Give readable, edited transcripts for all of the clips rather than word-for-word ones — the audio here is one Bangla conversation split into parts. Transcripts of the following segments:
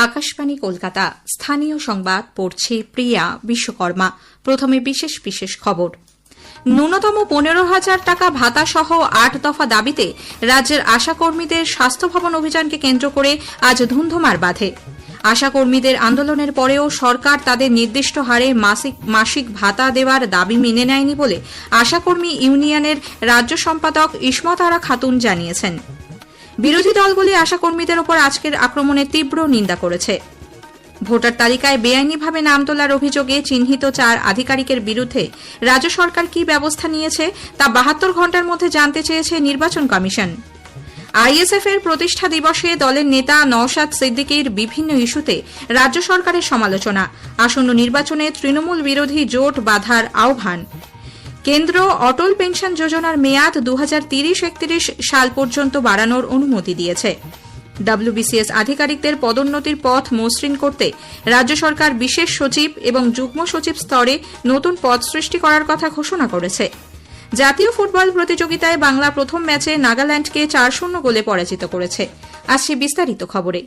আকাশবাণী কলকাতা। স্থানীয় সংবাদ পড়ছে প্রিয়া বিশ্বকর্মা। প্রথমে বিশেষ বিশেষ খবর। ন্যূনতম 15,000 টাকা ভাতা সহ 8 দফা দাবিতে রাজ্যের আশাকর্মীদের স্বাস্থ্য ভবন অভিযানকে কেন্দ্র করে আজ ধুন্ধুমার বাধে। আশাকর্মীদের আন্দোলনের পরেও সরকার তাদের নির্দিষ্ট হারে মাসিক ভাতা দেওয়ার দাবি মেনে নেয়নি বলে আশাকর্মী ইউনিয়নের রাজ্য সম্পাদক ইসমত আরা খাতুন জানিয়েছেন। বিরোধী দলগুলি আশাকর্মীদের ওপর আজকের আক্রমণের তীব্র নিন্দা করেছে। ভোটার তালিকায় বেআইনিভাবে নাম তোলার অভিযোগে চিহ্নিত 4 আধিকারিকের বিরুদ্ধে রাজ্য সরকার কি ব্যবস্থা নিয়েছে তা 72 ঘণ্টার মধ্যে জানতে চেয়েছে নির্বাচন কমিশন। আইএসএফ এর প্রতিষ্ঠা দিবসে দলের নেতা নওশাদ সিদ্দিকীর বিভিন্ন ইস্যুতে রাজ্য সরকারের সমালোচনা। আসন্ন নির্বাচনে তৃণমূল বিরোধী জোট বাঁধার আহ্বান। কেন্দ্র অটল পেনশন যোজনার মেয়াদ 2030-31 সাল পর্যন্ত বাড়ানোর অনুমতি দিয়েছে। ডব্লিউবিসিএস আধিকারিকদের পদোন্নতির পথ মসৃণ করতে রাজ্য সরকার বিশেষ সচিব এবং যুগ্ম সচিব স্তরে নতুন পদ সৃষ্টি করার কথা ঘোষণা করেছে। জাতীয় ফুটবল প্রতিযোগিতায় বাংলা প্রথম ম্যাচে নাগাল্যান্ডকে 4-0 গোলে পরাজিত করেছে। আসছে বিস্তারিত খবরে।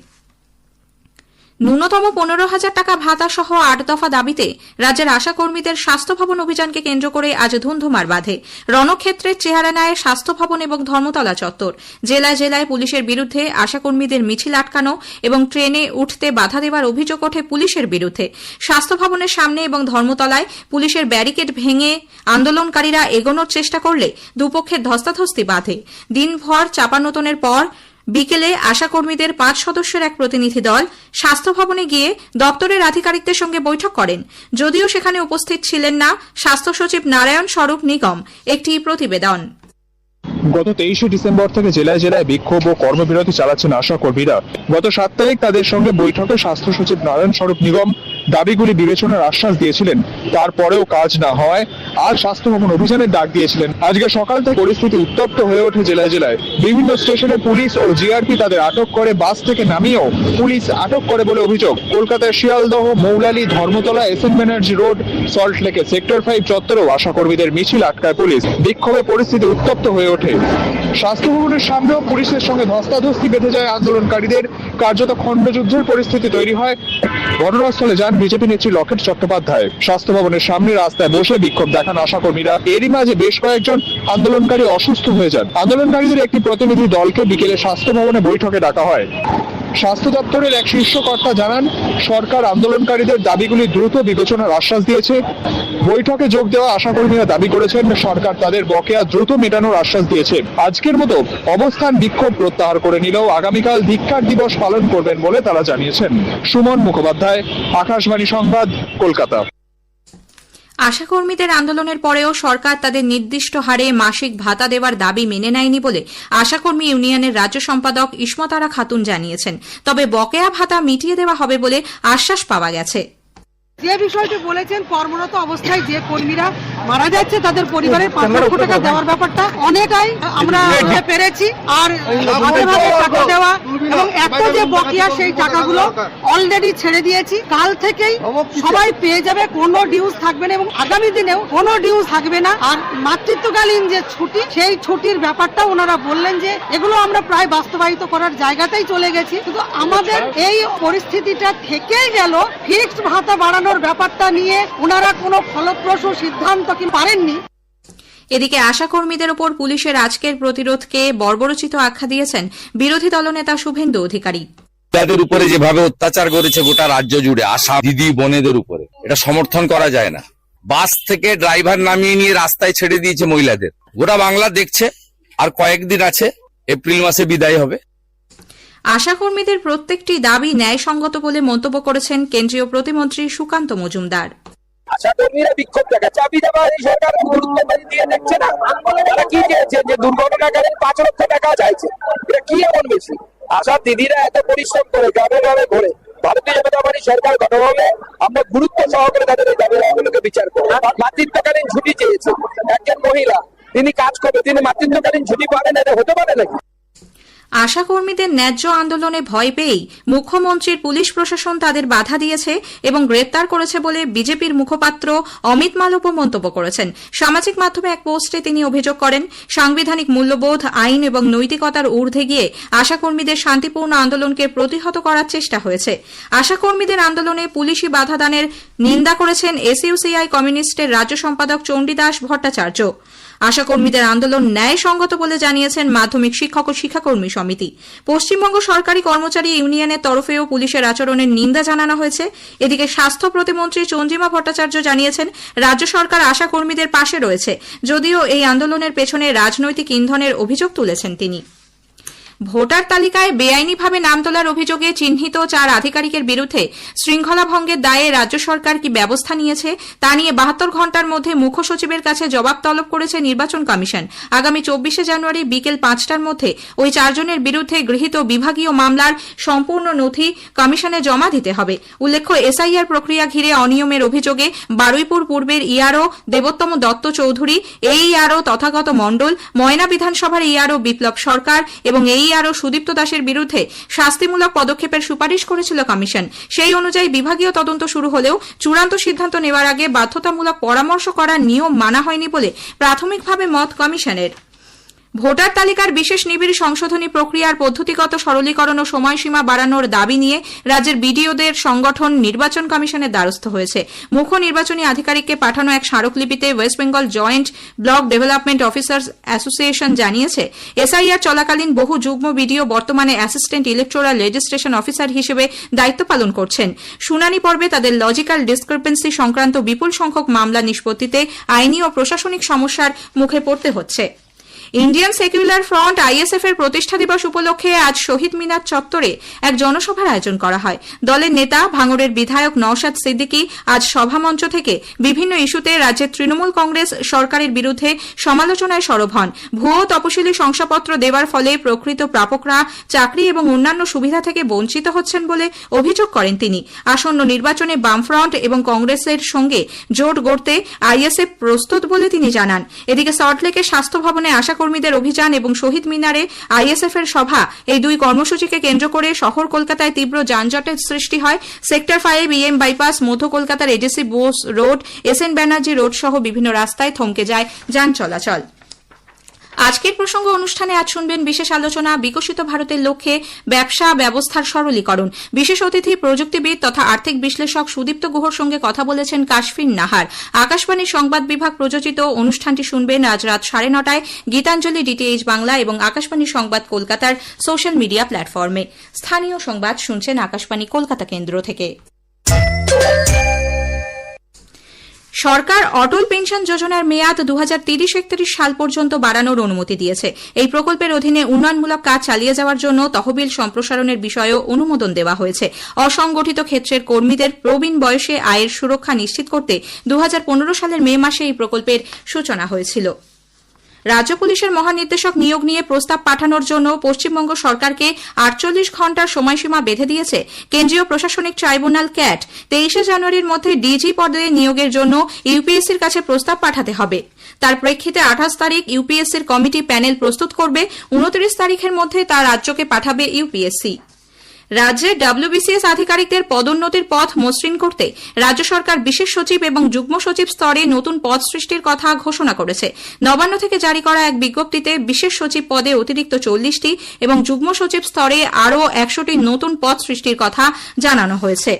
ন্যূনতম 15,000 টাকা ভাতা সহ 8 দফা দাবিতে রাজ্যের আশাকর্মীদের স্বাস্থ্য ভবন অভিযানকে কেন্দ্র করে আজ ধুন্ধুমার বাধে। রণক্ষেত্রের চেহারা নেয় স্বাস্থ্য ভবন এবং ধর্মতলা চত্বর। জেলায় জেলায় পুলিশের বিরুদ্ধে আশাকর্মীদের মিছিল আটকানো এবং ট্রেনে উঠতে বাধা দেওয়ার অভিযোগ ওঠে পুলিশের বিরুদ্ধে। স্বাস্থ্য ভবনের সামনে এবং ধর্মতলায় পুলিশের ব্যারিকেড ভেঙে আন্দোলনকারীরা এগোনোর চেষ্টা করলে দুপক্ষের ধস্তাধস্তি বাধে। দিনভর চাপানোতনের পর বিকেলে আশাকর্মীদের 5 সদস্যের এক প্রতিনিধি দল স্বাস্থ্য ভবনে গিয়ে দপ্তরের আধিকারিকদের সঙ্গে বৈঠক করেন। যদিও সেখানে উপস্থিত ছিলেন না স্বাস্থ্য সচিব নারায়ণ স্বরূপ নিগম। একটি প্রতিবেদন। গত 23 ডিসেম্বর থেকে জেলায় জেলায় বিক্ষোভ ও কর্মবিরতি চালাচ্ছেন আশাকর্মীরা। গত 7 তারিখ তাদের সঙ্গে বৈঠকে স্বাস্থ্য সচিব নারায়ণ স্বরূপ নিগম দাবিগুলি বিবেচনার আশ্বাস দিয়েছিলেন। তারপরেও কাজ না হওয়ায় আজ স্বাস্থ্য ভবন অভিযানের ডাক দিয়েছিলেন। আজকে সকাল থেকে পরিস্থিতি উত্তপ্ত হয়ে ওঠে জেলায় জেলায়। বিভিন্ন স্টেশনে পুলিশ ও জিআরপি তাদের আটক করে, বাস থেকে নামিয়েও পুলিশ আটক করে বলে অভিযোগ। কলকাতার শিয়ালদহ, মৌলালী, ধর্মতলা, এসএন ব্যানার্জি রোড, সল্টলেকে সেক্টর 5 চত্বরেও আশাকর্মীদের মিছিল আটকায় পুলিশ। বিক্ষোভে পরিস্থিতি উত্তপ্ত হয়ে ওঠে। স্বাস্থ্য ভবনের সামনেও পুলিশের সঙ্গে ধস্তাধস্তি বেঁধে যায় আন্দোলনকারীদের। কার্যত খণ্ডযুদ্ধের পরিস্থিতি তৈরি হয়। ঘটনাস্থলে যান বিজেপি নেত্রী লকেট চট্টোপাধ্যায়। স্বাস্থ্য ভবনের সামনে রাস্তায় বসে বিক্ষোভ দেখান আশাকর্মীরা। এরই মাঝে বেশ কয়েকজন আন্দোলনকারী অসুস্থ হয়ে যান। আন্দোলনকারীদের একটি প্রতিনিধি দলকে বিকেলে স্বাস্থ্য ভবনে বৈঠকে ডাকা হয়। স্বাস্থ্য দপ্তরের এক শীর্ষ কর্তা জানান, সরকার আন্দোলনকারীদের দাবিগুলি দ্রুত বিবেচনার আশ্বাস দিয়েছে। বৈঠকে যোগ দেওয়া আশাকর্মীরা দাবি করেছেন সরকার তাদের বকেয়া দ্রুত মেটানোর আশ্বাস দিয়েছে। আজকের মতো অবস্থান বিক্ষোভ প্রত্যাহার করে নিলেও আগামীকাল ধিক্কার দিবস পালন করবেন বলে তারা জানিয়েছেন। সুমন মুখোপাধ্যায়, আকাশবাণী সংবাদ, কলকাতা। আশাকর্মীদের আন্দোলনের পরেও সরকার তাদের নির্দিষ্ট হারে মাসিক ভাতা দেওয়ার দাবি মেনে নেয়নি বলে আশাকর্মী ইউনিয়নের রাজ্য সম্পাদক ইসমত আরা খাতুন জানিয়েছেন। তবে বকেয়া ভাতা মিটিয়ে দেওয়া হবে বলে আশ্বাস পাওয়া গেছে। যে বিষয়টি বলেছেন, কর্মরত অবস্থায় যে কর্মীরা মারা যাচ্ছে তাদের পরিবারের 5 লক্ষ টাকা দেওয়ার ব্যাপারটা অনেকটাই আমরা পেরেছি। আর ভাগে ভাগে টাকা দেওয়া এবং একটা যে বকেয়া সেই টাকাগুলো অলরেডি ছেড়ে দিয়েছি। কাল থেকেই সবাই পেয়ে যাবে, কোনো ডিউজ থাকবে না এবং আগামী দিনেও কোনো ডিউজ থাকবে না। আর মাতৃত্বকালীন যে ছুটি, সেই ছুটির ব্যাপারটা ওনারা বললেন যে এগুলো আমরা প্রায় বাস্তবায়িত করার জায়গাতেই চলে গেছি। কিন্তু আমাদের এই পরিস্থিতিটা থেকেই গেল, ফিক্সড ভাতা বাড়ানোর ব্যাপারটা নিয়ে ওনারা কোনো ফলপ্রসূ সিদ্ধান্ত কি পারেননি। এদিকে আশাকর্মীদের ওপর পুলিশের আজকের প্রতিরোধকে বর্বরোচিত আখ্যা দিয়েছেন বিরোধী দলনেতা শুভেন্দু অধিকারী। তাদের উপরে যেভাবে অত্যাচার করেছে গোটা রাজ্য জুড়ে আশা দিদি বোনেদের উপরে, এটা সমর্থন করা যায় না। বাস থেকে ড্রাইভার নামিয়ে নিয়ে রাস্তায় ছেড়ে দিয়েছে মহিলাদের। গোটা বাংলা দেখছে। আর কয়েকদিন আছে, এপ্রিল মাসে বিদায় হবে। আশাকর্মীদের প্রত্যেকটি দাবি ন্যায়সঙ্গত বলে মন্তব্য করেছেন কেন্দ্রীয় প্রতিমন্ত্রী সুকান্ত মজুমদার। আশাকর্মীরা বিক্ষোভ দেখাচ্ছে, চাবি দেওয়া এই সরকার গুরুত্ব দিয়ে দেখছে না। তারা কি চেয়েছে যে দুর্ঘটনাকালীন 5 লক্ষ টাকা চাইছে, এটা কি এমন বেশি? আশা দিদিরা এত পরিশ্রম করে গ্রামে গ্রামে ঘুরে, ভারতীয় জনতা পার্টি সরকার গঠন হলে আমরা গুরুত্ব সহকারে তাদের এই দাবিগুলোকে বিচার করব। মাতৃত্বকালীন ছুটি চেয়েছে একজন মহিলা, তিনি কাজ করবে, তিনি মাতৃত্বকালীন ছুটি পাবেন, এটা হতে পারে নাকি? আশাকর্মীদের ন্যায্য আন্দোলনে ভয় পেয়েই মুখ্যমন্ত্রীর পুলিশ প্রশাসন তাদের বাধা দিয়েছে এবং গ্রেপ্তার করেছে বলে বিজেপির মুখপাত্র অমিত মালব্য মন্তব্য করেছেন। সামাজিক মাধ্যমে এক পোস্টে তিনি অভিযোগ করেন, সাংবিধানিক মূল্যবোধ, আইন এবং নৈতিকতার ঊর্ধ্বে গিয়ে আশাকর্মীদের শান্তিপূর্ণ আন্দোলনকে প্রতিহত করার চেষ্টা হয়েছে। আশাকর্মীদের আন্দোলনে পুলিশি বাধাদানের নিন্দা করেছেন এসইউসিআই কমিউনিস্টের রাজ্য সম্পাদক চণ্ডীদাস ভট্টাচার্য। আশাকর্মীদের আন্দোলন ন্যায়সঙ্গত বলে জানিয়েছেন মাধ্যমিক শিক্ষক ও শিক্ষাকর্মী সমিতি। পশ্চিমবঙ্গ সরকারি কর্মচারী ইউনিয়নের তরফেও পুলিশের আচরণের নিন্দা জানানো হয়েছে। এদিকে স্বাস্থ্য প্রতিমন্ত্রী চন্দ্রিমা ভট্টাচার্য জানিয়েছেন, রাজ্য সরকার আশাকর্মীদের পাশে রয়েছে, যদিও এই আন্দোলনের পেছনে রাজনৈতিক ইন্ধনের অভিযোগ তুলেছেন তিনি। ভোটার তালিকায় বেআইনিভাবে নাম তোলার অভিযোগে চিহ্নিত 4 আধিকারিকের বিরুদ্ধে শৃঙ্খলা ভঙ্গের দায়ে রাজ্য সরকার কি ব্যবস্থা নিয়েছে তা নিয়ে 72 ঘণ্টার মধ্যে মুখ্য সচিবের কাছে জবাব তলব করেছে নির্বাচন কমিশন। আগামী 24শে জানুয়ারি বিকেল 5টার মধ্যে ওই 4 জনের বিরুদ্ধে গৃহীত বিভাগীয় মামলার সম্পূর্ণ নথি কমিশনে জমা দিতে হবে। উল্লেখ্য, এসআইআর প্রক্রিয়া ঘিরে অনিয়মের অভিযোগে বারুইপুর পূর্বের ইআরও দেবোত্তম দত্ত চৌধুরী, এই ইআরও তথাগত মণ্ডল, ময়না বিধানসভার ইআরও বিপ্লব সরকার এবং এই আরও সুদীপ্ত দাসের বিরুদ্ধে শাস্তিমূলক পদক্ষেপের সুপারিশ করেছিল কমিশন। সেই অনুযায়ী বিভাগীয় তদন্ত শুরু হলেও চূড়ান্ত সিদ্ধান্ত নেওয়ার আগে বাধ্যতামূলক পরামর্শ করার নিয়ম মানা হয়নি বলে প্রাথমিকভাবে মত কমিশনের। ভোটার তালিকার বিশেষ নিবিড় সংশোধনী প্রক্রিয়ার পদ্ধতিগত সরলীকরণ ও সময়সীমা বাড়ানোর দাবি নিয়ে রাজ্যের বিডিওদের সংগঠন নির্বাচন কমিশনের দ্বারস্থ হয়েছে। মুখ্য নির্বাচনী আধিকারিককে পাঠানো এক স্মারকলিপিতে West Bengal joint block development officers association জানিয়েছে, এসআইআর চলাকালীন বহু যুগ্ম বিডিও বর্তমানে অ্যাসিস্ট্যান্ট ইলেকটোরাল রেজিস্ট্রেশন অফিসার হিসেবে দায়িত্ব পালন করছেন। শুনানি পর্বে তাদের লজিক্যাল ডিসক্রিপেন্সি সংক্রান্ত বিপুল সংখ্যক মামলা নিষ্পত্তিতে আইনি ও প্রশাসনিক সমস্যার মুখে পড়তে হচ্ছে। ইন্ডিয়ান সেকুলার ফ্রন্ট আইএসএফ এর প্রতিষ্ঠা দিবস উপলক্ষে আজ শহীদ মিনার চত্বরে এক জনসভার আয়োজন করা হয়। দলের নেতা ভাঙড়ের বিধায়ক নওশাদ সিদ্দিকী আজ সভামঞ্চ থেকে বিভিন্ন ইস্যুতে রাজ্যের তৃণমূল কংগ্রেস সরকারের বিরুদ্ধে সমালোচনায় সরব হন। ভুয়ো তপশিলি শংসাপত্র দেওয়ার ফলে প্রকৃত প্রাপকরা চাকরি এবং অন্যান্য সুবিধা থেকে বঞ্চিত হচ্ছেন বলে অভিযোগ করেন তিনি। আসন্ন নির্বাচনে বামফ্রন্ট এবং কংগ্রেসের সঙ্গে জোট গড়তে আইএসএফ প্রস্তুত বলে তিনি জানান। এদিকে সল্টলেকের স্বাস্থ্য ভবনে আশাকর্মীদের অভিযান এবং শহীদ মিনারে আইএসএফ এর সভা, এই দুই কর্মসূচিকে কেন্দ্র করে শহর কলকাতায় তীব্র যানজটের সৃষ্টি হয়। সেক্টর 5 ইএম বাইপাস, মধ্য কলকাতার ADC Bose road, SN Banerjee road সহ বিভিন্ন রাস্তায় থমকে যায় যান চলাচল। আজকের প্রসঙ্গ অনুষ্ঠানে আজ শুনবেন বিশেষ আলোচনা, বিকশিত ভারতের লক্ষ্যে ব্যবসা ব্যবস্থার সরলীকরণ। বিশেষ অতিথি প্রযুক্তিবিদ তথা আর্থিক বিশ্লেষক সুদীপ্ত গুহর সঙ্গে কথা বলেছেন কাশফিন নাহার। আকাশবাণীর সংবাদ বিভাগ প্রযোজিত অনুষ্ঠানটি শুনবেন আজ রাত 9:30টায় গীতাঞ্জলি ডিটিএইচ বাংলা এবং আকাশবাণী সংবাদ কলকাতার সোশ্যাল মিডিয়া প্ল্যাটফর্মে। স্থানীয় সংবাদ শুনছেন আকাশবাণী কলকাতা কেন্দ্র থেকে। সরকার অটল পেনশন যোজনার মেয়াদ 2030-31 সাল পর্যন্ত বাড়ানোর অনুমতি দিয়েছে। এই প্রকল্পের অধীনে উন্নয়নমূলক কাজ চালিয়ে যাওয়ার জন্য তহবিল সম্প্রসারণের বিষয়েও অনুমোদন দেওয়া হয়েছে। অসংগঠিত ক্ষেত্রের কর্মীদের প্রবীণ বয়সে আয়ের সুরক্ষা নিশ্চিত করতে 2015 সালের মে মাসে এই প্রকল্পের সূচনা হয়েছিল। রাজ্য পুলিশের মহানির্দেশক নিয়োগ নিয়ে প্রস্তাব পাঠানোর জন্য পশ্চিমবঙ্গ সরকারকে 48 ঘণ্টার সময়সীমা বেঁধে দিয়েছে কেন্দ্রীয় প্রশাসনিক ট্রাইব্যুনাল ক্যাট। 23শে জানুয়ারির মধ্যে ডিজি পদে নিয়োগের জন্য ইউপিএসসির কাছে প্রস্তাব পাঠাতে হবে। তার প্রেক্ষিতে 28 তারিখ ইউপিএসসির কমিটি প্যানেল প্রস্তুত করবে। 29 তারিখের মধ্যে তা রাজ্যকে পাঠাবে ইউপিএসসি। রাজ্যে ডব্লিউবিসিএস আধিকারিকদের পদোন্নতির পথ মসৃণ করতে রাজ্য সরকার বিশেষ সচিব এবং যুগ্ম সচিব স্তরে নতুন পদ সৃষ্টির কথা ঘোষণা করেছে। নবান্ন থেকে জারি করা এক বিজ্ঞপ্তিতে বিশেষ সচিব পদে অতিরিক্ত 40টি এবং যুগ্ম সচিব স্তরে আরও 100টি নতুন পদ সৃষ্টির কথা জানানো হয়েছে।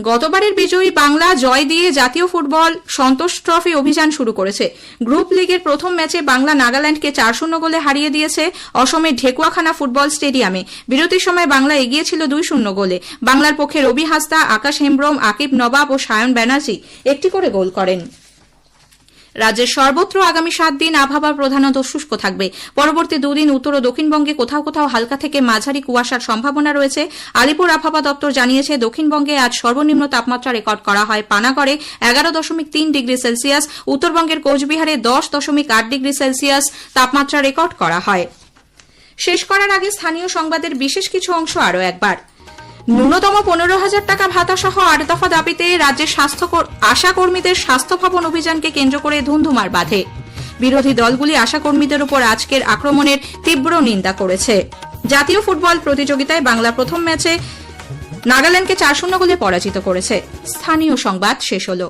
গতবারের বিজয়ী বাংলা জয় দিয়ে জাতীয় ফুটবল সন্তোষ ট্রফি অভিযান শুরু করেছে। গ্রুপ লিগের প্রথম ম্যাচে বাংলা নাগাল্যান্ডকে 4-0 গোলে হারিয়ে দিয়েছে অসমের ঢেকুয়াখানা ফুটবল স্টেডিয়ামে। বিরতির সময় বাংলা এগিয়ে ছিল 2-0 গোলে। বাংলার পক্ষে রবি হাসদা, আকাশ হেমব্রম, আকিব নবাব ও সায়ন ব্যানার্জি একটি করে গোল করেন। রাজ্যের সর্বত্র আগামী 7 দিন আবহাওয়া প্রধানত শুষ্ক থাকবে। পরবর্তী 2 দিন উত্তর ও দক্ষিণবঙ্গে কোথাও কোথাও হালকা থেকে মাঝারি কুয়াশার সম্ভাবনা রয়েছে। আলিপুর আবহাওয়া দপ্তর জানিয়েছে, দক্ষিণবঙ্গে আজ সর্বনিম্ন তাপমাত্রা রেকর্ড করা হয় পানাগড়ে 11.3 ডিগ্রি সেলসিয়াস, উত্তরবঙ্গের কোচবিহারে 10.8 ডিগ্রি সেলসিয়াস তাপমাত্রা রেকর্ড করা হয়। শেষ করার আগে স্থানীয় সংবাদের বিশেষ কিছু অংশ আরও একবার। ন্যূনতম 15,000 টাকা ভাতা সহ 8 দফা দাবিতে রাজ্যের আশাকর্মীদের স্বাস্থ্য ভবন অভিযানকে কেন্দ্র করে ধুন্ধুমার বাধে। বিরোধী দলগুলি আশাকর্মীদের উপর আজকের আক্রমণের তীব্র নিন্দা করেছে। জাতীয় ফুটবল প্রতিযোগিতায় বাংলা প্রথম ম্যাচে নাগাল্যান্ডকে 4-0 গোলে পরাজিত করেছে। স্থানীয় সংবাদ শেষ হলো।